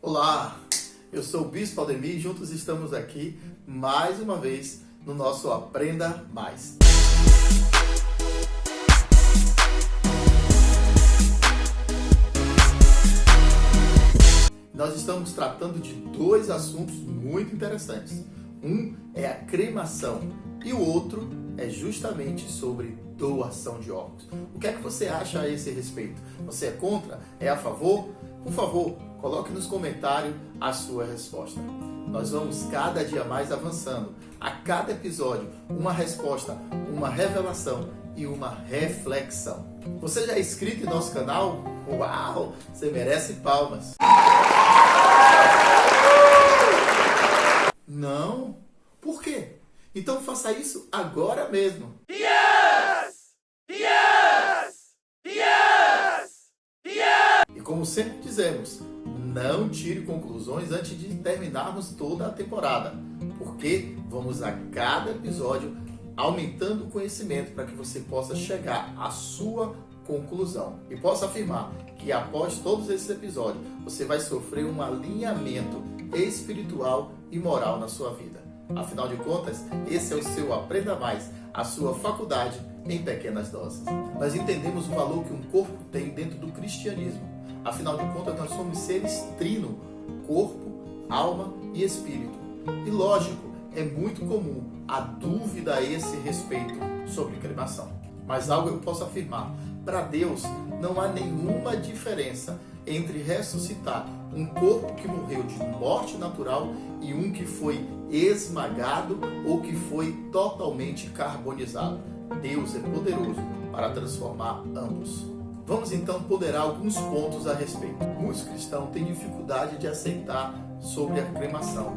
Olá, eu sou o Bispo Aldemir e juntos estamos aqui mais uma vez no nosso Aprenda Mais. Nós estamos tratando de dois assuntos muito interessantes. Um é a cremação e o outro é justamente sobre doação de órgãos. O que é que você acha a esse respeito? Você é contra? É a favor? Por favor, coloque nos comentários a sua resposta. Nós vamos cada dia mais avançando. A cada episódio, uma resposta, uma revelação e uma reflexão. Você já é inscrito em nosso canal? Uau! Você merece palmas. Não? Por quê? Então faça isso agora mesmo. Yes! Yes! Yes! Yes! E como sempre dizemos, não tire conclusões antes de terminarmos toda a temporada, porque vamos a cada episódio aumentando o conhecimento para que você possa chegar à sua conclusão. E posso afirmar que após todos esses episódios, você vai sofrer um alinhamento espiritual e moral na sua vida. Afinal de contas, esse é o seu Aprenda Mais, a sua faculdade em pequenas doses. Nós entendemos o valor que um corpo tem dentro do cristianismo. Afinal de contas, nós somos seres trino, corpo, alma e espírito. E lógico, é muito comum a dúvida a esse respeito sobre cremação. Mas algo eu posso afirmar, para Deus não há nenhuma diferença entre ressuscitar um corpo que morreu de morte natural e um que foi esmagado ou que foi totalmente carbonizado. Deus é poderoso para transformar ambos. Vamos então ponderar alguns pontos a respeito. Muitos cristãos têm dificuldade de aceitar sobre a cremação,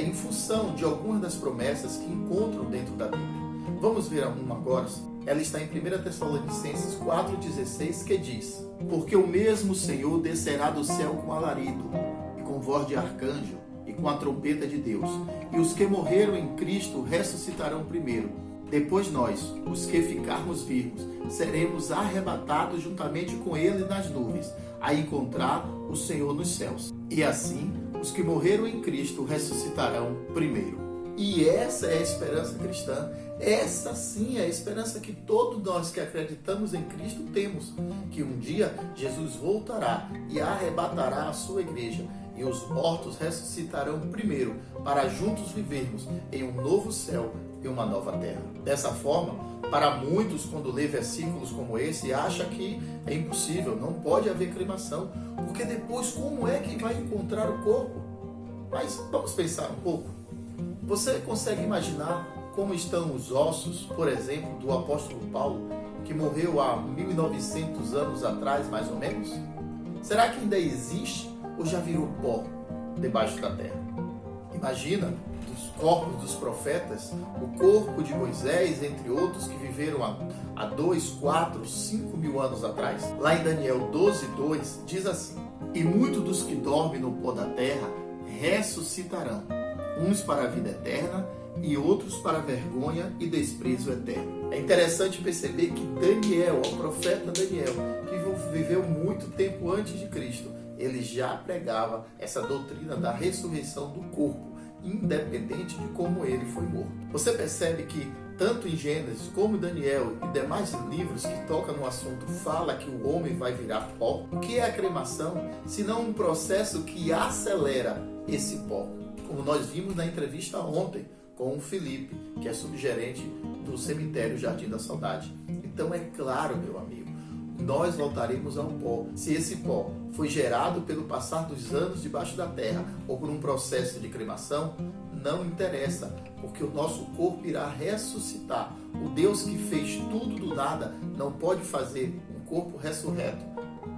em função de algumas das promessas que encontram dentro da Bíblia. Vamos ver uma agora. Ela está em 1 Tessalonicenses 4,16, que diz: porque o mesmo Senhor descerá do céu com alarido, e com voz de arcanjo, e com a trompeta de Deus. E os que morreram em Cristo ressuscitarão primeiro. Depois nós, os que ficarmos vivos, seremos arrebatados juntamente com Ele nas nuvens, a encontrar o Senhor nos céus. E assim, os que morreram em Cristo ressuscitarão primeiro. E essa é a esperança cristã. Essa sim é a esperança que todos nós que acreditamos em Cristo temos. Que um dia Jesus voltará e arrebatará a sua igreja. E os mortos ressuscitarão primeiro, para juntos vivermos em um novo céu e uma nova terra. Dessa forma, para muitos, quando lê versículos como esse, acha que é impossível, não pode haver cremação, porque depois como é que vai encontrar o corpo? Mas vamos pensar um pouco. Você consegue imaginar como estão os ossos, por exemplo, do apóstolo Paulo, que morreu há 1900 anos atrás, mais ou menos? Será que ainda existe ou já virou pó debaixo da terra? Imagina os corpos dos profetas, o corpo de Moisés, entre outros, que viveram há 2, 4, 5 mil anos atrás. Lá em Daniel 12:2 diz assim: e muitos dos que dormem no pó da terra ressuscitarão, uns para a vida eterna e outros para a vergonha e desprezo eterno. É interessante perceber que Daniel, o profeta Daniel, que viveu muito tempo antes de Cristo, ele já pregava essa doutrina da ressurreição do corpo, independente de como ele foi morto. Você percebe que tanto em Gênesis como em Daniel e demais livros que tocam no assunto fala que o homem vai virar pó? O que é a cremação, senão um processo que acelera esse pó? Como nós vimos na entrevista ontem com o Felipe, que é subgerente do cemitério Jardim da Saudade. Então é claro, meu amigo, nós voltaremos ao pó. Se esse pó foi gerado pelo passar dos anos debaixo da terra ou por um processo de cremação, não interessa, porque o nosso corpo irá ressuscitar. O Deus que fez tudo do nada não pode fazer um corpo ressurreto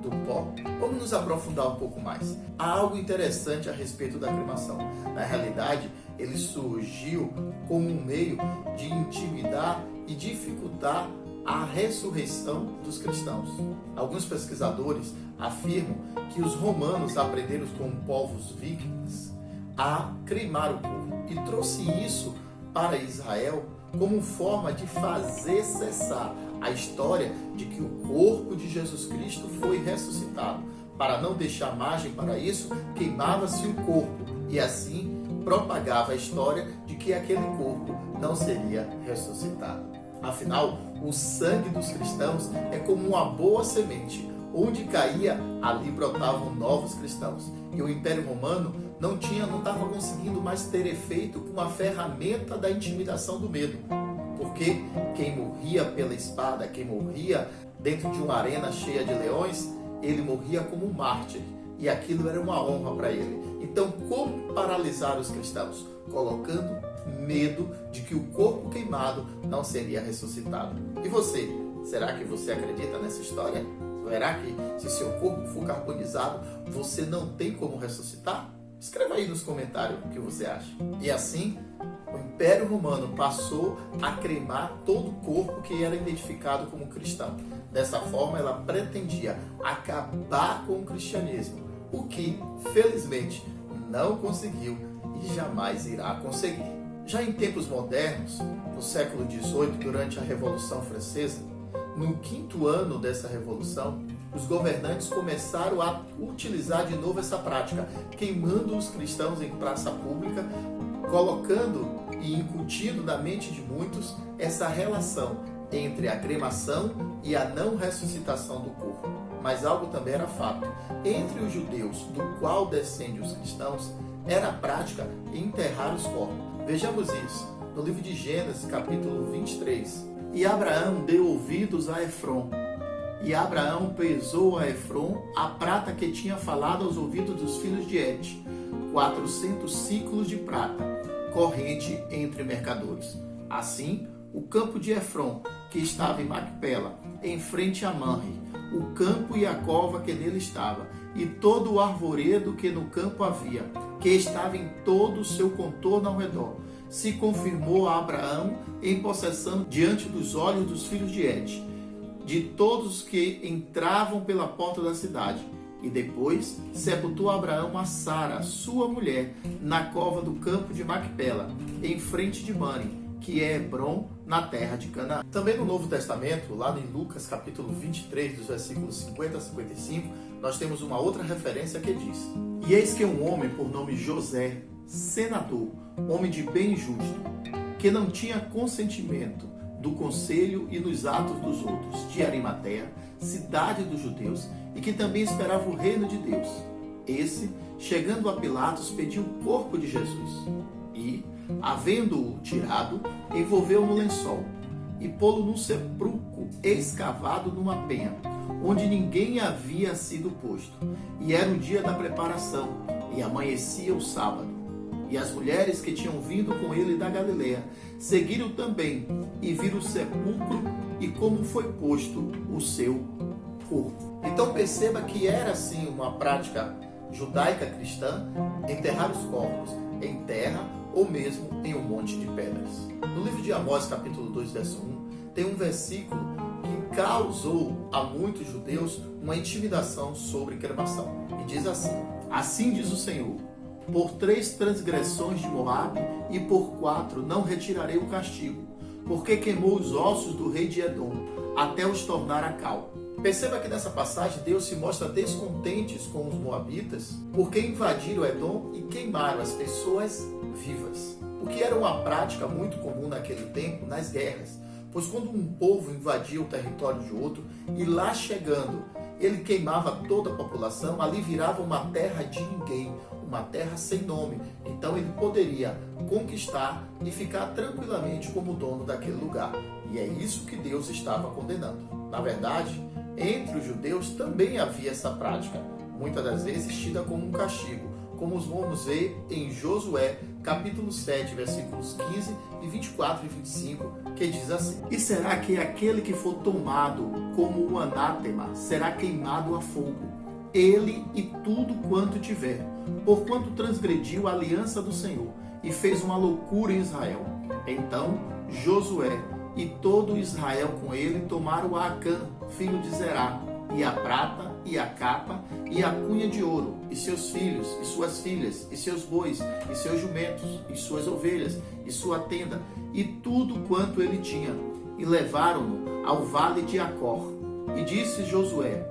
do pó. Vamos nos aprofundar um pouco mais. Há algo interessante a respeito da cremação. Na realidade, ele surgiu como um meio de intimidar e dificultar a ressurreição dos cristãos. Alguns pesquisadores afirmam que os romanos aprenderam com povos vikings a cremar o corpo e trouxe isso para Israel como forma de fazer cessar a história de que o corpo de Jesus Cristo foi ressuscitado, para não deixar margem para isso, queimava-se o corpo e assim propagava a história de que aquele corpo não seria ressuscitado. Afinal, o sangue dos cristãos é como uma boa semente. Onde caía, ali brotavam novos cristãos. E o Império Romano não estava conseguindo mais ter efeito com a ferramenta da intimidação do medo. Porque quem morria pela espada, quem morria dentro de uma arena cheia de leões, ele morria como um mártir. E aquilo era uma honra para ele. Então, como paralisar os cristãos? Colocando medo de que o corpo queimado não seria ressuscitado. E você? Será que você acredita nessa história? Será que se seu corpo for carbonizado, você não tem como ressuscitar? Escreva aí nos comentários o que você acha. E assim, o Império Romano passou a cremar todo o corpo que era identificado como cristão. Dessa forma, ela pretendia acabar com o cristianismo, o que, felizmente, não conseguiu e jamais irá conseguir. Já em tempos modernos, no século XVIII, durante a Revolução Francesa, no 5º ano dessa revolução, os governantes começaram a utilizar de novo essa prática, queimando os cristãos em praça pública, colocando e incutindo na mente de muitos essa relação entre a cremação e a não ressuscitação do corpo. Mas algo também era fato. Entre os judeus, do qual descendem os cristãos, era a prática enterrar os corpos. Vejamos isso no livro de Gênesis, capítulo 23. E Abraão deu ouvidos a Efrom. E Abraão pesou a Efrom a prata que tinha falado aos ouvidos dos filhos de Et, 400 ciclos de prata, corrente entre mercadores. Assim, o campo de Efrom, que estava em Macpela, em frente a Manre, o campo e a cova que nele estava, e todo o arvoredo que no campo havia, que estava em todo o seu contorno ao redor, se confirmou a Abraão em possessão diante dos olhos dos filhos de Et, de todos que entravam pela porta da cidade. E depois sepultou Abraão a Sara, sua mulher, na cova do campo de Macpela, em frente de Manre, que é Hebrom, na terra de Canaã. Também no Novo Testamento, lá em Lucas capítulo 23, dos versículos 50 a 55, nós temos uma outra referência que diz: E eis que um homem por nome José, senador, homem de bem justo, que não tinha consentimento do conselho e nos atos dos outros, de Arimateia, cidade dos judeus, e que também esperava o reino de Deus. Esse, chegando a Pilatos, pediu o corpo de Jesus e, havendo-o tirado, envolveu no lençol e pô-lo num sepulcro escavado numa penha, onde ninguém havia sido posto. E era o dia da preparação, e amanhecia o sábado. E as mulheres que tinham vindo com ele da Galileia seguiram também e viram o sepulcro e como foi posto o seu corpo. Então perceba que era sim uma prática judaica cristã enterrar os corpos em terra ou mesmo em um monte de pedras. No livro de Amós, capítulo 2, verso 1, tem um versículo que causou a muitos judeus uma intimidação sobre cremação. E diz assim: Assim diz o Senhor: por 3 transgressões de Moabe e por 4 não retirarei o castigo, porque queimou os ossos do rei de Edom, até os tornar a cal. Perceba que nessa passagem Deus se mostra descontente com os moabitas, porque invadiram Edom e queimaram as pessoas vivas, o que era uma prática muito comum naquele tempo nas guerras, pois quando um povo invadia o território de outro e lá chegando ele queimava toda a população, ali virava uma terra de ninguém, uma terra sem nome. Então ele poderia conquistar e ficar tranquilamente como dono daquele lugar. E é isso que Deus estava condenando. Na verdade, entre os judeus também havia essa prática, muitas das vezes tida como um castigo, como vamos ver em Josué, capítulo 7, versículos 15 e 24 e 25, que diz assim: E será que aquele que for tomado como um anátema será queimado a fogo, ele e tudo quanto tiver, porquanto transgrediu a aliança do Senhor e fez uma loucura em Israel. Então Josué e todo Israel com ele tomaram a Acã, filho de Zerá, e a prata, e a capa, e a cunha de ouro, e seus filhos, e suas filhas, e seus bois, e seus jumentos, e suas ovelhas, e sua tenda, e tudo quanto ele tinha, e levaram-no ao vale de Acor. E disse Josué: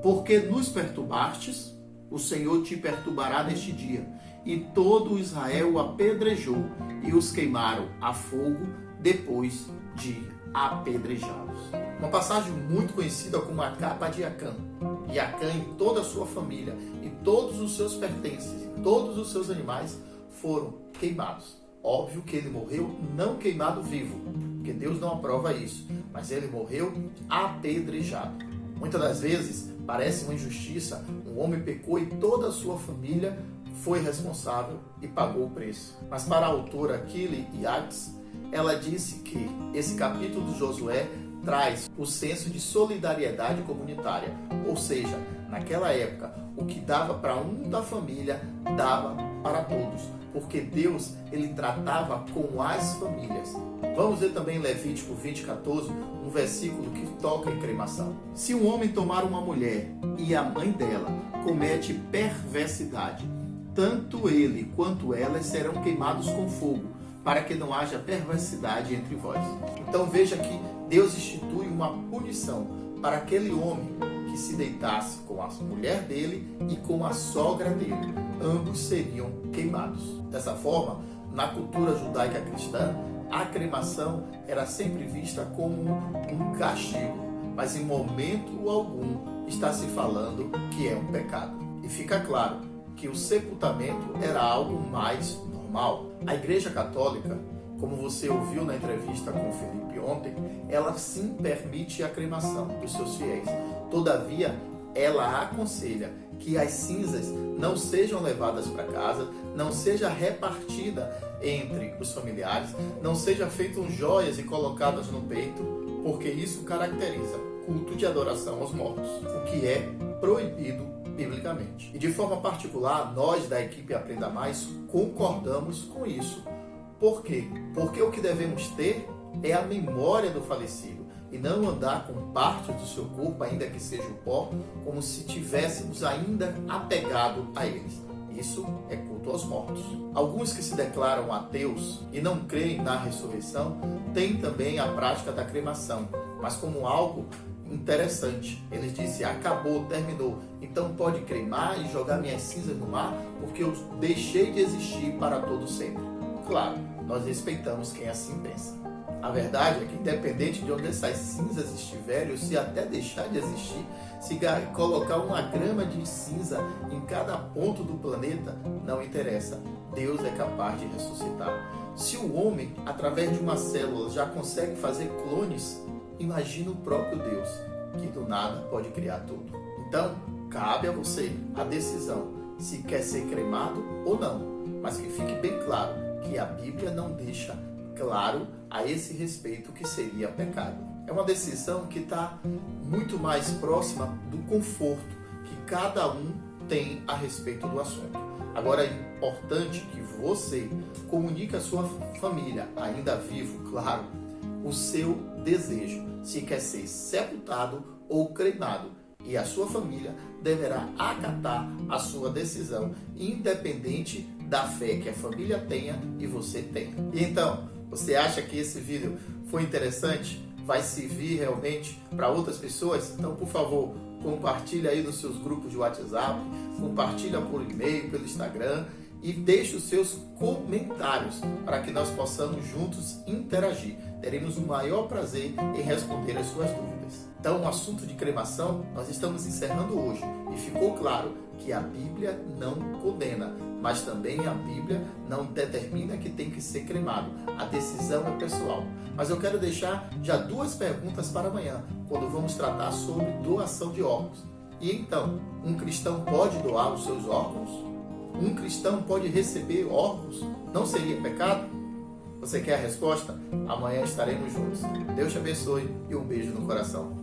Porque nos perturbastes, o Senhor te perturbará neste dia. E todo Israel o apedrejou e os queimaram a fogo depois de apedrejá-los. Uma passagem muito conhecida como a capa de Acã. E Acã e toda a sua família, e todos os seus pertences, e todos os seus animais foram queimados. Óbvio que ele morreu não queimado vivo, porque Deus não aprova isso, mas ele morreu apedrejado. Muitas das vezes parece uma injustiça, um homem pecou e toda a sua família foi responsável e pagou o preço. Mas para a autora Kelly Yates, ela disse que esse capítulo de Josué traz o senso de solidariedade comunitária, ou seja, naquela época, o que dava para um da família, dava para todos, porque Deus, ele tratava com as famílias. Vamos ver também Levítico 20:14, um versículo que toca em cremação. Se um homem tomar uma mulher e a mãe dela comete perversidade, tanto ele quanto elas serão queimados com fogo, para que não haja perversidade entre vós. Então veja que Deus institui uma punição para aquele homem que se deitasse com a mulher dele e com a sogra dele. Ambos seriam queimados. Dessa forma, na cultura judaica cristã, a cremação era sempre vista como um castigo, mas em momento algum está se falando que é um pecado. E fica claro que o sepultamento era algo mais normal. A Igreja Católica, como você ouviu na entrevista com o Felipe ontem, ela sim permite a cremação dos seus fiéis. Todavia, ela aconselha que as cinzas não sejam levadas para casa, não seja repartida entre os familiares, não seja feitas joias e colocadas no peito, porque isso caracteriza culto de adoração aos mortos, o que é proibido biblicamente. E de forma particular, nós da equipe Aprenda Mais concordamos com isso. Por quê? Porque o que devemos ter é a memória do falecido e não andar com partes do seu corpo, ainda que seja o pó, como se tivéssemos ainda apegado a eles. Isso é culto aos mortos. Alguns que se declaram ateus e não creem na ressurreição têm também a prática da cremação, mas como algo interessante. Eles dizem, acabou, terminou, então pode cremar e jogar minhas cinzas no mar, porque eu deixei de existir para todo sempre. Claro, nós respeitamos quem assim pensa. A verdade é que independente de onde essas cinzas estiverem, ou se até deixar de existir, se colocar uma grama de cinza em cada ponto do planeta, não interessa. Deus é capaz de ressuscitar. Se o homem, através de uma célula, já consegue fazer clones, imagina o próprio Deus, que do nada pode criar tudo. Então, cabe a você a decisão se quer ser cremado ou não. Mas que fique bem claro que a Bíblia não deixa claro a esse respeito que seria pecado. É uma decisão que está muito mais próxima do conforto que cada um tem a respeito do assunto. Agora é importante que você comunique à sua família, ainda vivo, claro, o seu desejo, se quer ser sepultado ou cremado, e a sua família deverá acatar a sua decisão, independente da fé que a família tenha e você tenha. E então, você acha que esse vídeo foi interessante? Vai servir realmente para outras pessoas? Então, por favor, compartilha aí nos seus grupos de WhatsApp, compartilha por e-mail, pelo Instagram e deixe os seus comentários para que nós possamos juntos interagir. Teremos o maior prazer em responder as suas dúvidas. Então, o assunto de cremação nós estamos encerrando hoje e ficou claro que a Bíblia não condena, mas também a Bíblia não determina que tem que ser cremado. A decisão é pessoal. Mas eu quero deixar já 2 perguntas para amanhã, quando vamos tratar sobre doação de órgãos. E então, um cristão pode doar os seus órgãos? Um cristão pode receber órgãos? Não seria pecado? Você quer a resposta? Amanhã estaremos juntos. Deus te abençoe e um beijo no coração.